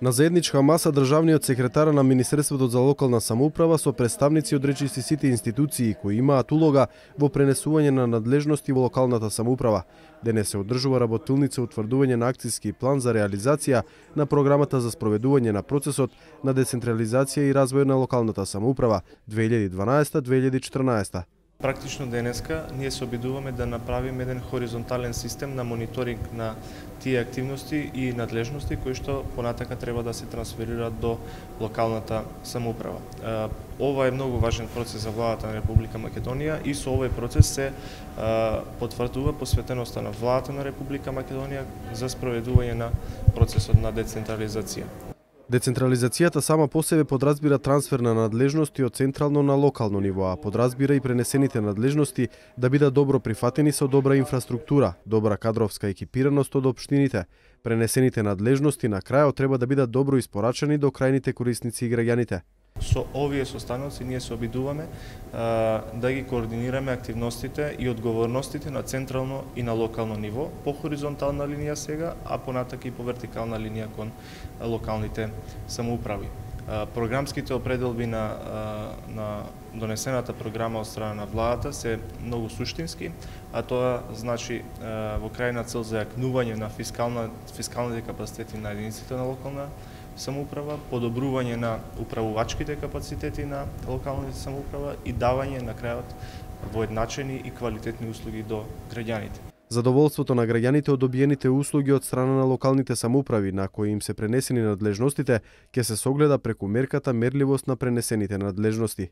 На заедничка маса државниот секретар на Министерството за локална самоуправа со представници од речиси сите институции кои имаат улога во пренесување на надлежности во локалната самоуправа. Денес се одржува работилница утврдување на акциски план за реализација на програмата за спроведување на процесот на децентрализација и развој на локалната самоуправа 2012-2014. Практично денеска ние се обидуваме да направиме еден хоризонтален систем на мониторинг на тие активности и надлежности кои што понатака треба да се трансферираат до локалната самоуправа. Ова е многу важен процес за владата на Република Македонија и со овој процес се потврдува посветеноста на владата на Република Македонија за спроведување на процесот на децентрализација. Децентрализацијата сама по себе подразбира трансфер на надлежности од централно на локално ниво, а подразбира и пренесените надлежности да бидат добро прифатени со добра инфраструктура, добра кадровска екипираност од општините. Пренесените надлежности на крајот треба да бидат добро испорачани до крајните корисници и граѓаните. Со овие состаноци ние се обидуваме да ги координираме активностите и одговорностите на централно и на локално ниво, по хоризонтална линија сега, а понатака и по вертикална линија кон локалните самоуправи. Програмските определби на донесената програма од страна на владата се многу суштински, а тоа значи во крајна цел за јакнување на фискалните капацитети на единиците на локална самоуправа, подобрување на управувачките капацитети на локалните самоуправа и давање на крајот воедначени и квалитетни услуги до граѓаните. Задоволството на граѓаните од добиените услуги од страна на локалните самоуправи на кои им се пренесени надлежностите ќе се согледа преку мерката мерливост на пренесените надлежности.